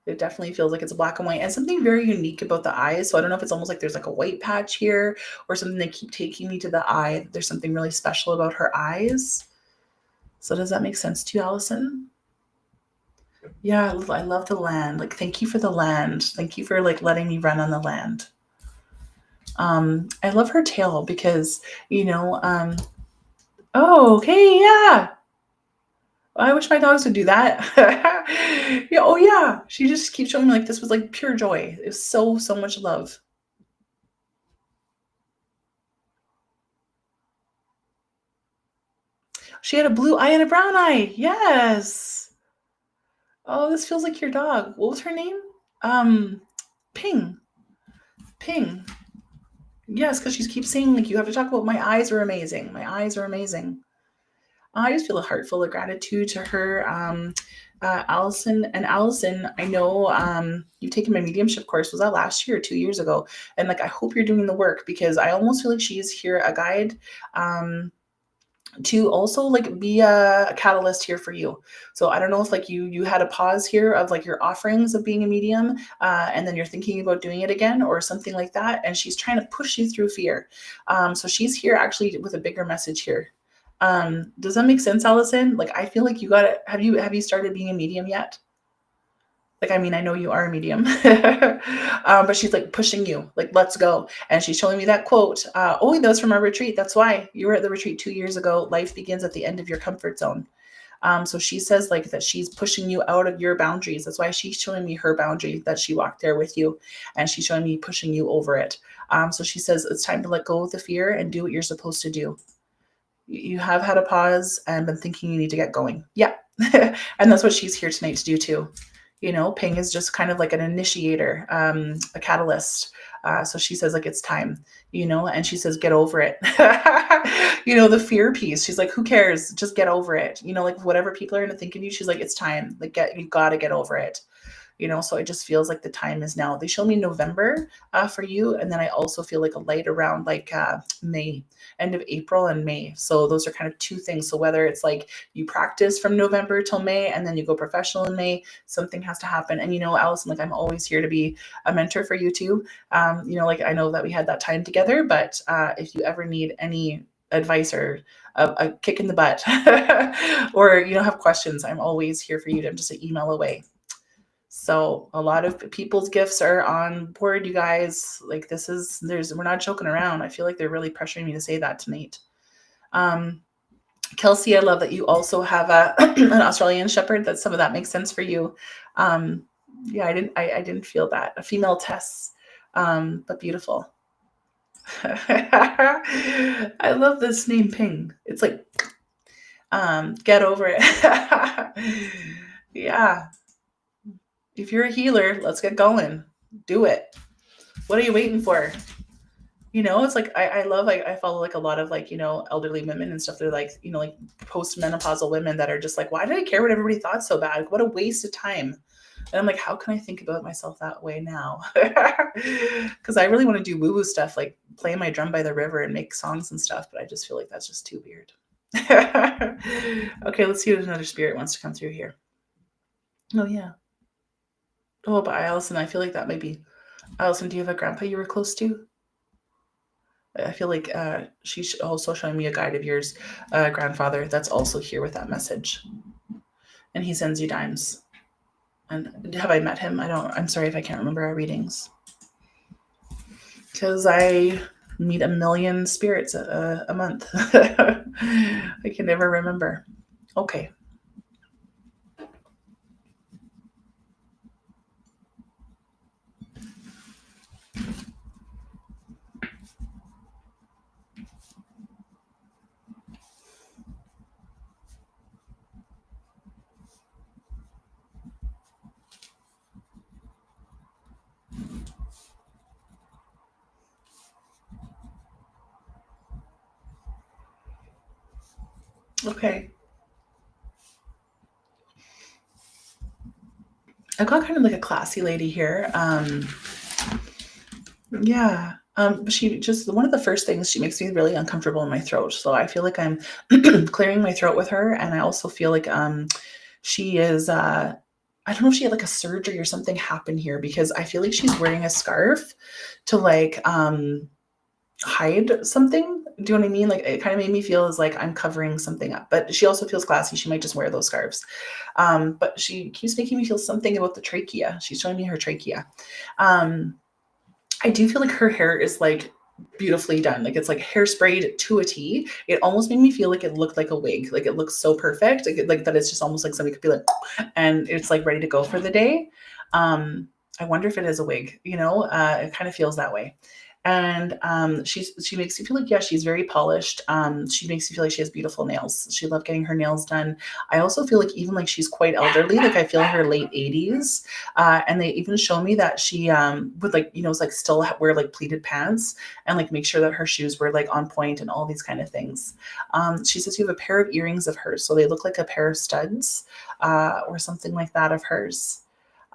S1: It definitely feels like it's black and white and something very unique about the eyes. So I don't know if it's almost like there's like a white patch here or something. They keep taking me to the eye. There's something really special about her eyes. So does that make sense to you, Allison? Yeah, I love the land. Like, thank you for the land. Thank you for like letting me run on the land. I love her tail because, oh, okay, yeah. I wish my dogs would do that. Yeah, oh yeah. She just keeps showing me like this was like pure joy. It was so much love. She had a blue eye and a brown eye. Yes. Oh, this feels like your dog. What was her name? Ping. Ping. Yes, because she keeps saying like you have to talk about my eyes are amazing. My eyes are amazing. I just feel a heart full of gratitude to her. Allison, I know you've taken my mediumship course. Was that last year or 2 years ago? And like I hope you're doing the work because I almost feel like she's here a guide to also like be a catalyst here for you. So I don't know if like you had a pause here of like your offerings of being a medium and then you're thinking about doing it again or something like that, and she's trying to push you through fear. So she's here actually with a bigger message here. Does that make sense, Allison? Like I feel like you got it. Have you started being a medium yet? Like, I mean, I know you are a medium, but she's like pushing you, like, let's go. And she's showing me that quote. Oh, that was from our retreat. That's why you were at the retreat 2 years ago. Life begins at the end of your comfort zone. So she says like that she's pushing you out of your boundaries. That's why she's showing me her boundary that she walked there with you, and she's showing me pushing you over it. So she says it's time to let go of the fear and do what you're supposed to do. You have had a pause and been thinking you need to get going. Yeah. And that's what she's here tonight to do too. Ping is just kind of like an initiator, a catalyst. So she says like, it's time, and she says, get over it. The fear piece. She's like, who cares? Just get over it. Like whatever people are going to think of you, she's like, it's time. Like you got to get over it. So it just feels like the time is now. They show me November for you. And then I also feel like a light around like May, end of April and May. So those are kind of two things. So whether it's like you practice from November till May and then you go professional in May, something has to happen. And Allison, like I'm always here to be a mentor for you too. Like I know that we had that time together, but if you ever need any advice or a kick in the butt or have questions, I'm always here for you. I'm just an email away. So a lot of people's gifts are on board, you guys. Like we're not joking around. I feel like they're really pressuring me to say that tonight. Kelsey, I love that you also have an Australian Shepherd. That some of that makes sense for you. Yeah, I didn't feel that. A female Tess, but beautiful. I love this name Ping. It's like, get over it. Yeah. If you're a healer, let's get going. Do it. What are you waiting for? It's like I love, I follow like a lot of like, elderly women and stuff. They're like, like post-menopausal women that are just like, why did I care what everybody thought so bad? What a waste of time. And I'm like, how can I think about myself that way now? Because I really want to do woo-woo stuff, like play my drum by the river and make songs and stuff. But I just feel like that's just too weird. Okay, let's see what another spirit wants to come through here. Oh, yeah. Oh, but Allison, I feel like that might be... Allison, do you have a grandpa you were close to? I feel like she's also showing me a guide of yours, grandfather, that's also here with that message. And he sends you dimes. And have I met him? I'm sorry if I can't remember our readings. Because I meet a million spirits a month. I can never remember. Okay. Okay. I've got kind of like a classy lady here. Yeah. But she just, one of the first things, she makes me really uncomfortable in my throat. So I feel like I'm clearing my throat with her. And I also feel like she is, I don't know if she had like a surgery or something happen here, because I feel like she's wearing a scarf to like hide something. Do you know what I mean? Like it kind of made me feel as like I'm covering something up, but she also feels classy. She might just wear those scarves. But she keeps making me feel something about the trachea. She's showing me her trachea. I do feel like her hair is like beautifully done. Like it's like hairsprayed to a T. It almost made me feel like it looked like a wig. Like it looks so perfect. Like that it's just almost like somebody could be like, and it's like ready to go for the day. I wonder if it is a wig, it kind of feels that way. And she makes you feel like, yeah, she's very polished. She makes you feel like she has beautiful nails. She loved getting her nails done. I also feel like even like she's quite elderly. Like I feel her late 80s. And they even show me that she would like, like still wear like pleated pants and like make sure that her shoes were like on point and all these kind of things. She says you have a pair of earrings of hers. So they look like a pair of studs or something like that of hers.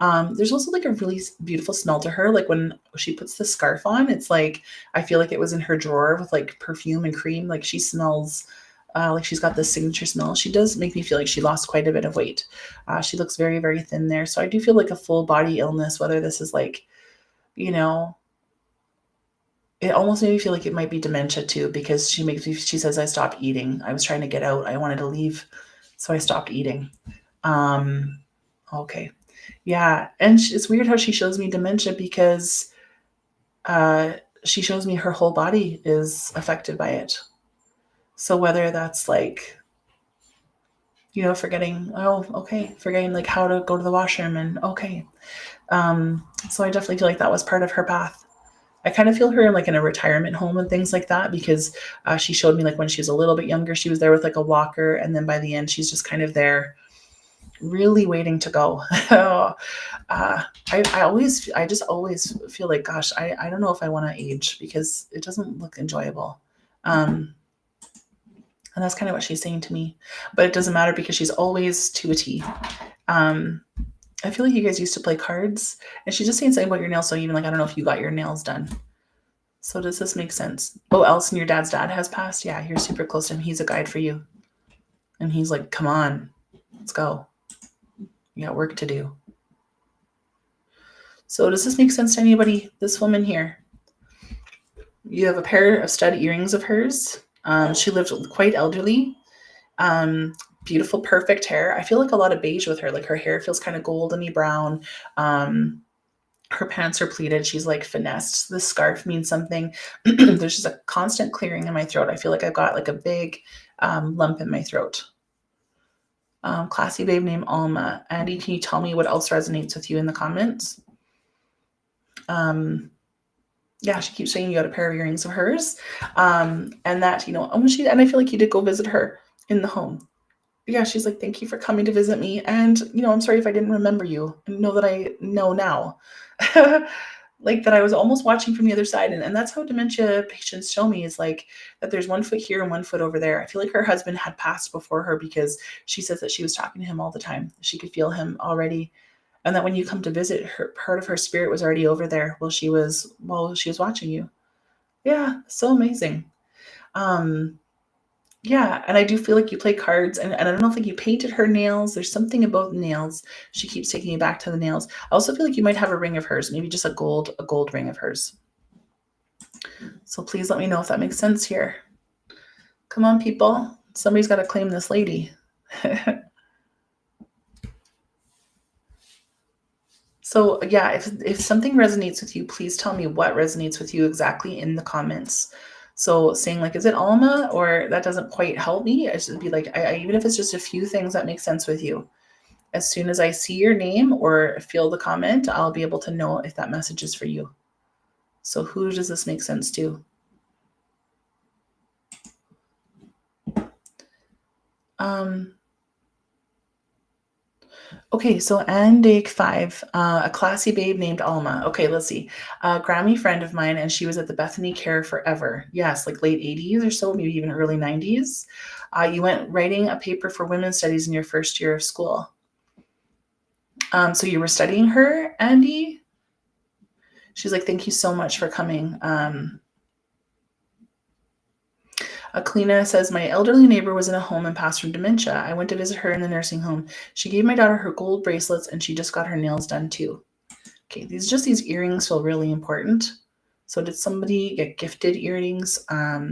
S1: There's also like a really beautiful smell to her. Like when she puts the scarf on, it's like, I feel like it was in her drawer with like perfume and cream. Like she smells like she's got this signature smell. She does make me feel like she lost quite a bit of weight. She looks very, very thin there. So I do feel like a full body illness, whether this is like, it almost made me feel like it might be dementia too, because she says, I stopped eating. I was trying to get out. I wanted to leave. So I stopped eating. Okay. Yeah. And it's weird how she shows me dementia because she shows me her whole body is affected by it. So whether that's like, forgetting, forgetting like how to go to the washroom and okay. So I definitely feel like that was part of her path. I kind of feel her like in a retirement home and things like that because she showed me like when she was a little bit younger, she was there with like a walker. And then by the end, she's just kind of there really waiting to go. I just always feel like, gosh, I don't know if I want to age because it doesn't look enjoyable. And that's kind of what she's saying to me, but it doesn't matter because she's always to a T. I feel like you guys used to play cards, and she's just saying something about your nails. So even like, I don't know if you got your nails done. So does this make sense? Oh, Elson, your dad's dad has passed. Yeah, you're super close to him. He's a guide for you. And he's like, come on, let's go. You got work to do. So does this make sense to anybody? This woman here. You have a pair of stud earrings of hers. She lived quite elderly. Beautiful, perfect hair. I feel like a lot of beige with her. Like her hair feels kind of goldeny brown. Her pants are pleated. She's like finessed. This scarf means something. There's just a constant clearing in my throat. I feel like I've got like a big lump in my throat. Classy babe named Alma. Andy, can you tell me what else resonates with you in the comments? Yeah, she keeps saying you got a pair of earrings of hers. And that, and I feel like you did go visit her in the home. Yeah, she's like, thank you for coming to visit me. And, I'm sorry if I didn't remember you. And know that I know now. Like that I was almost watching from the other side. And that's how dementia patients show me is like that there's 1 foot here and 1 foot over there. I feel like her husband had passed before her because she says that she was talking to him all the time. She could feel him already. And that when you come to visit her, part of her spirit was already over there while she was watching you. Yeah, so amazing. Yeah, and I do feel like you play cards, and I don't know if you painted her nails. There's something about nails. She keeps taking you back to the nails. I also feel like you might have a ring of hers, maybe just a gold ring of hers. So please let me know if that makes sense here. Come on, people. Somebody's got to claim this lady. So yeah, if something resonates with you, please tell me what resonates with you exactly in the comments. So saying like, is it Alma? Or that doesn't quite help me. I should be like, even if it's just a few things that make sense with you. As soon as I see your name or feel the comment, I'll be able to know if that message is for you. So who does this make sense to? Okay, so Andic 5, a classy babe named Alma. Okay, let's see. A Grammy friend of mine, and she was at the Bethany Care forever. Yes, like late 80s or so, maybe even early 90s. You went writing a paper for women's studies in your first year of school. So you were studying her, Andy? She's like, thank you so much for coming. Aklina says, my elderly neighbor was in a home and passed from dementia. I went to visit her in the nursing home. She gave my daughter her gold bracelets and she just got her nails done too. Okay, these earrings feel really important. So did somebody get gifted earrings? Yeah,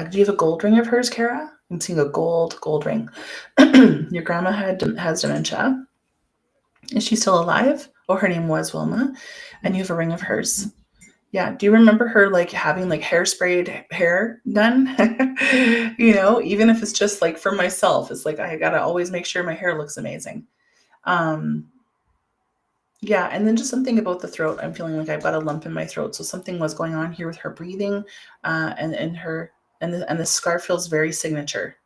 S1: do you have a gold ring of hers, Kara? I'm seeing a gold ring. Your grandma has dementia. Is she still alive? Oh, her name was Wilma. And you have a ring of hers. Yeah. Do you remember her like having like hairsprayed hair done? Even if it's just like for myself, it's like I gotta always make sure my hair looks amazing. Yeah, and then just something about the throat. I'm feeling like I've got a lump in my throat. So something was going on here with her breathing, and the scarf feels very signature.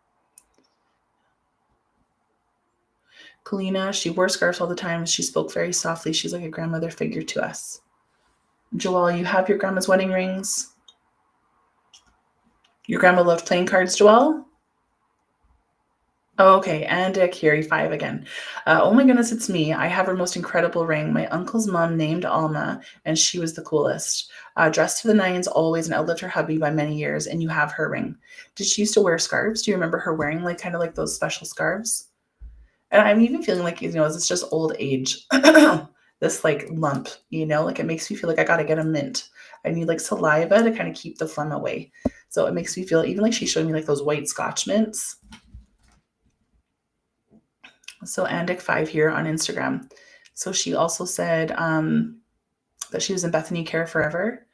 S1: Kalina, she wore scarves all the time. She spoke very softly. She's like a grandmother figure to us. Joelle, you have your grandma's wedding rings. Your grandma loved playing cards, Joelle? Oh, okay, and Kiri 5 again. Oh my goodness, it's me. I have her most incredible ring. My uncle's mom named Alma, and she was the coolest. Dressed to the nines always and outlived her hubby by many years, and you have her ring. Did she used to wear scarves? Do you remember her wearing like kind of like those special scarves? And I'm even feeling like, it's just old age. This like lump, like it makes me feel like I got to get a mint. I need like saliva to kind of keep the phlegm away. So it makes me feel even like she's showing me like those white Scotch mints. So Andic5 here on Instagram. So she also said that she was in Bethany Care forever.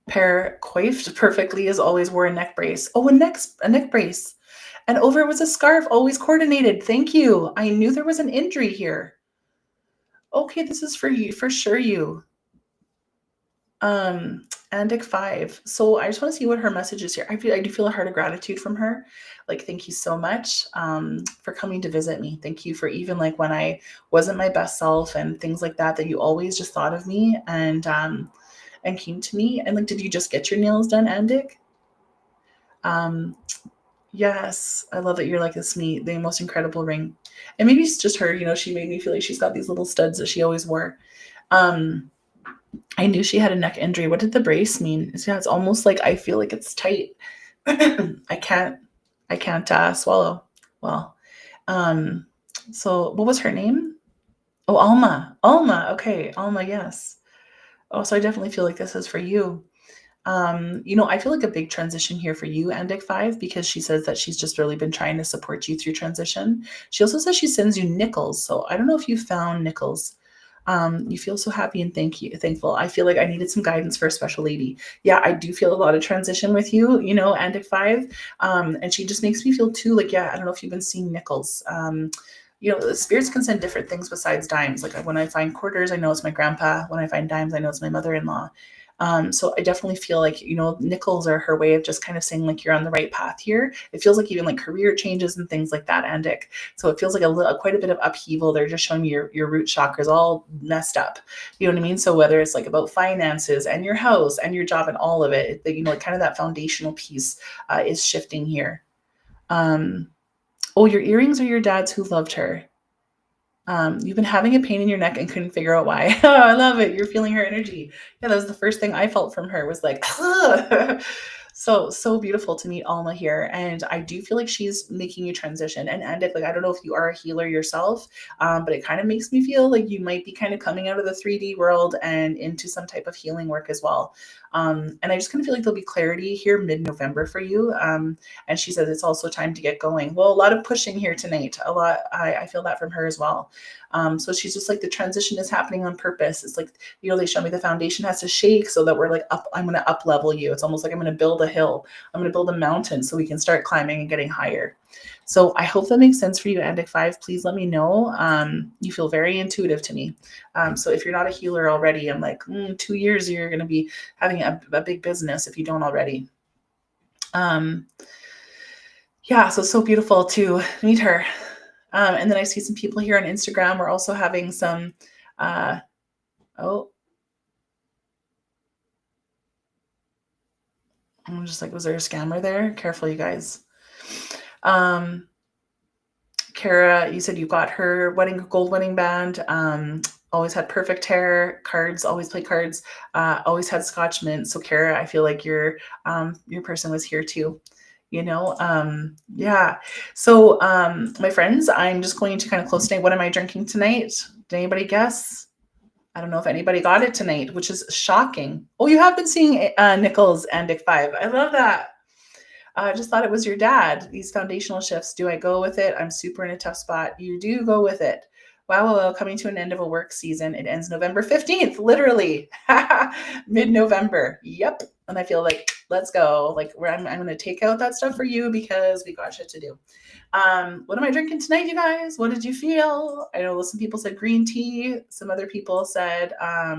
S1: Pear coiffed perfectly as always, wore a neck brace. Oh, a neck brace. And over was a scarf, always coordinated. Thank you. I knew there was an injury here. Okay, this is for you, for sure you. Andic 5. So I just want to see what her message is here. I do feel a heart of gratitude from her. Like, thank you so much for coming to visit me. Thank you for even like when I wasn't my best self and things like that, that you always just thought of me and came to me. And like, did you just get your nails done, Andic? Yes, I love that you're like this neat, the most incredible ring. And maybe it's just her, you know, she made me feel like she's got these little studs that she always wore. I knew she had a neck injury. What did the brace mean? It's almost like I feel like it's tight. I can't swallow. Well, so what was her name? Oh, Alma. Alma. Okay, Alma. Yes. Oh, so I definitely feel like this is for you. I feel like a big transition here for you, Andic 5, because she says that she's just really been trying to support you through transition. She also says she sends you nickels. So I don't know if you found nickels. You feel so happy and thankful. I feel like I needed some guidance for a special lady. Yeah, I do feel a lot of transition with you, Andic 5. And she just makes me feel too like, yeah, I don't know if you've been seeing nickels. The spirits can send different things besides dimes. Like when I find quarters, I know it's my grandpa. When I find dimes, I know it's my mother-in-law. So I definitely feel like, nickels are her way of just kind of saying like you're on the right path here. It feels like even like career changes and things like that, Andic. So it feels like quite a bit of upheaval. They're just showing me your root chakras all messed up. You know what I mean? So whether it's like about finances and your house and your job and all of it, kind of that foundational piece is shifting here. Oh, your earrings are your dad's who loved her. You've been having a pain in your neck and couldn't figure out why. Oh, I love it. You're feeling her energy. Yeah, that was the first thing I felt from her was like, so beautiful to meet Alma here. And I do feel like she's making you transition. And Andic, like, I don't know if you are a healer yourself, but it kind of makes me feel like you might be kind of coming out of the 3D world and into some type of healing work as well. And I just kind of feel like there'll be clarity here mid-November for you. And she says it's also time to get going. Well, a lot of pushing here tonight. A lot. I feel that from her as well. So she's just like the transition is happening on purpose. It's like, they show me the foundation has to shake so that we're like up. I'm going to up level you. It's almost like I'm going to build a hill. I'm going to build a mountain so we can start climbing and getting higher. So I hope that makes sense for you, Andic 5. Please let me know. You feel very intuitive to me. So if you're not a healer already, I'm like, 2 years, you're going to be having a big business if you don't already. Yeah, so beautiful to meet her. And then I see some people here on Instagram. We're also having some, I'm just like, was there a scammer there? Careful, you guys. Kara, you said you got her gold wedding band. Always had perfect hair, cards, always play cards, always had Scotch mint. So Kara, I feel like your person was here too. Yeah. So my friends, I'm just going to kind of close tonight. What am I drinking tonight? Did anybody guess? I don't know if anybody got it tonight, which is shocking. Oh, you have been seeing Nichols and Dick 5. I love that. I just thought it was your dad. These foundational shifts. Do I go with it? I'm super in a tough spot. You do go with it. Wow, coming to an end of a work season. It ends November 15th, literally. Mid-November. Yep. And I feel like, let's go. Like, I'm going to take out that stuff for you because we got shit to do. What am I drinking tonight, you guys? What did you feel? I know some people said green tea. Some other people said, I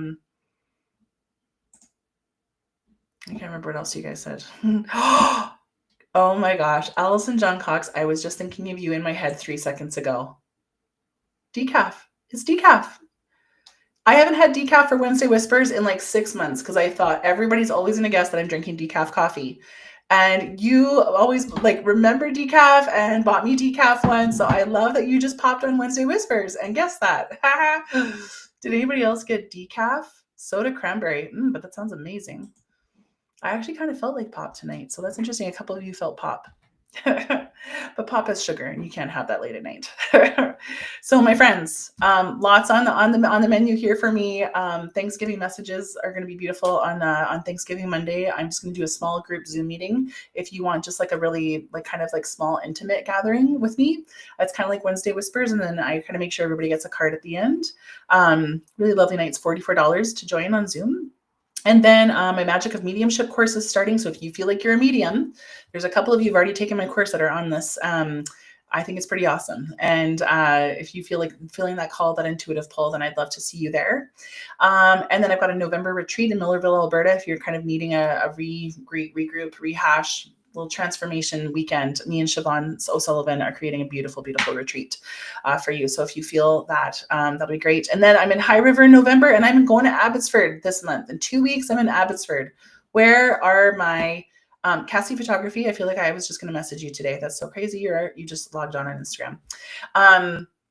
S1: can't remember what else you guys said. Oh my gosh. Allison John Cox, I was just thinking of you in my head 3 seconds ago. Decaf. It's decaf. I haven't had decaf for Wednesday Whispers in like 6 months because I thought everybody's always going to guess that I'm drinking decaf coffee. And you always like remember decaf and bought me decaf once. So I love that you just popped on Wednesday Whispers and guessed that. Did anybody else get decaf? Soda cranberry. But that sounds amazing. I actually kind of felt like pop tonight. So that's interesting. A couple of you felt pop. But pop has sugar, and you can't have that late at night. So, my friends, lots on the menu here for me. Thanksgiving messages are going to be beautiful on Thanksgiving Monday. I'm just going to do a small group Zoom meeting. If you want just like a really like kind of like small intimate gathering with me, it's kind of like Wednesday Whispers, and then I kind of make sure everybody gets a card at the end. Really lovely nights, $44 to join on Zoom. And then my Magic of Mediumship course is starting. So if you feel like you're a medium, there's a couple of you who've already taken my course that are on this. I think it's pretty awesome. And if you feel like feeling that call, that intuitive pull, then I'd love to see you there. And then I've got a November retreat in Millerville, Alberta. If you're kind of needing a regroup, rehash, little transformation weekend, me and Siobhan O'Sullivan are creating a beautiful, beautiful retreat for you. So if you feel that, that'll be great. And then I'm in High River in November, and I'm going to Abbotsford this month. In 2 weeks, I'm in Abbotsford. Where are my Cassie Photography? I feel like I was just going to message you today. That's so crazy. You just logged on Instagram.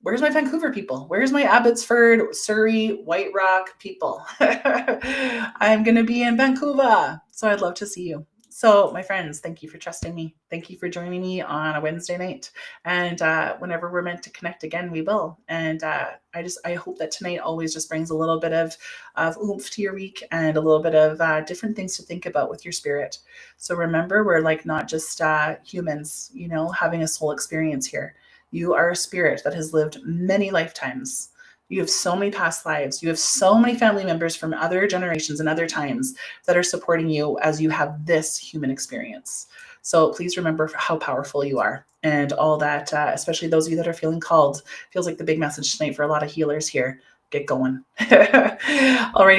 S1: Where's my Vancouver people? Where's my Abbotsford, Surrey, White Rock people? I'm going to be in Vancouver. So I'd love to see you. So my friends, thank you for trusting me. Thank you for joining me on a Wednesday night. And whenever we're meant to connect again, we will. And I hope that tonight always just brings a little bit of oomph to your week and a little bit of different things to think about with your spirit. So remember, we're like not just humans, having a soul experience here. You are a spirit that has lived many lifetimes. You have so many past lives. You have so many family members from other generations and other times that are supporting you as you have this human experience. So please remember how powerful you are and all that, especially those of you that are feeling called. Feels like the big message tonight for a lot of healers here. Get going. Alrighty.